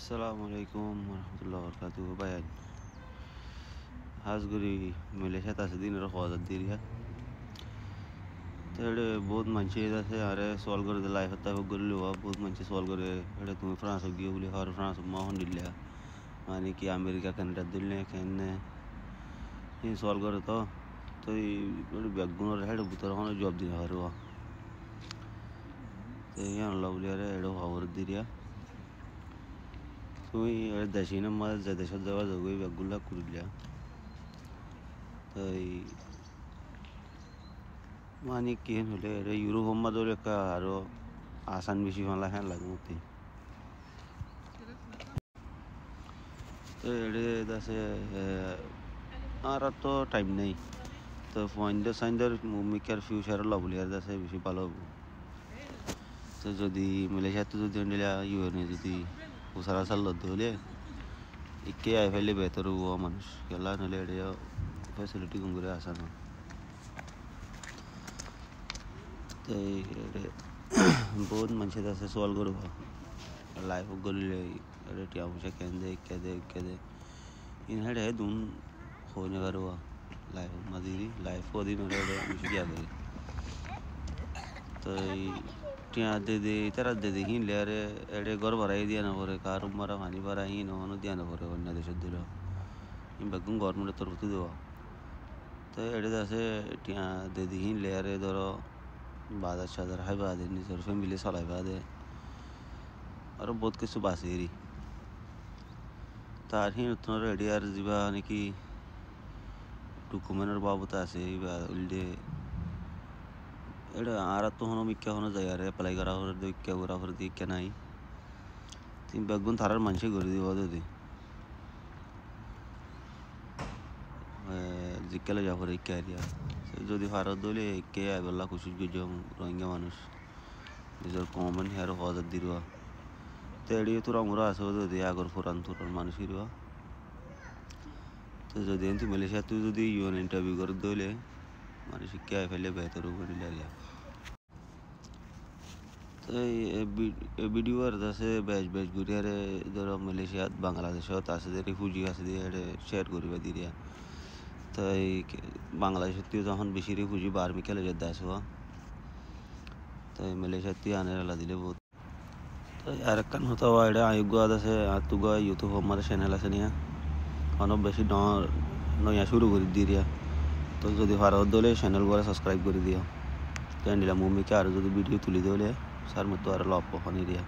Assalamualaikum warahmatullahi wabarakatuh bayan hasguri Malaysia tasidin ro khawat diria तेरे बहुत मंचे जैसे अरे सॉल्व कर दे लाइफ होता है वो गुल्लू हुआ बहुत मंचे सॉल्व करे अरे तुम्हें फ्रांस हो गया बोले हर फ्रांस माहौल दिल्ली माने कि अमेरिका कनाडा दिल्ली कहने ये सॉल्व करे तो ये बड़े बैगुन और हेड बुतर होने जॉब दिया हर हुआ तो यहाँ लोग ले रहे हेडो हावर दिरिया तुम्हें अरे दशीना मार ज़्यादा शब्द जवाब हो गई बैगुल्ला कुछ लिया तो मानी केन होले रे यूरो हम मदोरे का आरो आसान विषय वाला है लगती तो ये जैसे आरा तो टाइम नहीं तो फाइंडर साइंडर मूवी कर फ्यूचर लवली यार जैसे विषय पालो तो जो दी मलेशिया तो जो दिया यूरो ने जो दी उसारा साल लद्दोले इक्के आई फैले बेहतर हुआ मनुष्य केला नले रे फैसिलिटी कुंगुरे आसान हो तो बहुत मंचे जैसे सॉल्व करो लाइफ गोली अरे क्या मुझे क्या दे इन हेड है दून होने का रुआ लाइफ मदीरी लाइफ को दिन होने मुझे क्या करे तो क्या दे तेरा दे ही ले अरे एडे घर भराई दिया ना बोरे कार उम्र हानि भरा ही ना होने दिया ना बोरे वन्य देश दिलो इन बगुन गवर्नमेंट तरफ तो दो तो एडे जैसे क्या दे ही ले अरे दरो बाद अच्छा दर है बाद नहीं सर फैमिली साला बाद है और बहुत कुछ बासेरी तारही उतना रेडी यार जीवा ने कि डॉक्यूमेंट बाबू तासे उल्टे एडे आरा तो होनो मिक्या होनो जाय यार अप्लाई करा और दो क्या करा फिर दी क्या नहीं तीन बैगुन थारा मंचे कर दी वादे दी जिक्कला जाफर एक क्या दिया যদি ভারত দলে কে আইবল্লা খুশি গুজো রোহিঙ্গা মানুষ নিজের কমন হেয়ার হজার দিরুয়া তো এড়িয়ে তোরা আমরা আসো যদি আগর ফুরান তোর মানুষ হিরুয়া তো যদি এনতি মালয়েশিয়া তুই যদি ইউএন ইন্টারভিউ করে দলে মানুষ কে আই ফেলে বেহতর উপরে লাগিয়া তো এই ভিডিও আর দাসে বেশ ঘুরিয়ারে ধরো মালয়েশিয়া বাংলাদেশত আছে যে রিফিউজি আছে দিয়ে শেয়ার করিবা দিরিয়া तो बांग्लादेश जहाँ बेसि रिफ्यूजी बाहर में खेले जाता है तो मलेशिया आने वाला दिले बहुत तो यार कन होता हुआ एडे आयुग से तुगा यूट्यूब हमारे चैनल আছে নিয়া অনেক বেশি নয়া শুরু করে দিরিয়া তো যদি ভারত দলে চ্যানেল করে সাবস্ক্রাইব করে দিও তো এন্ডিলা মুমিকে আর যদি ভিডিও তুলি দলে স্যার মতো আর লপ হনি দিয়া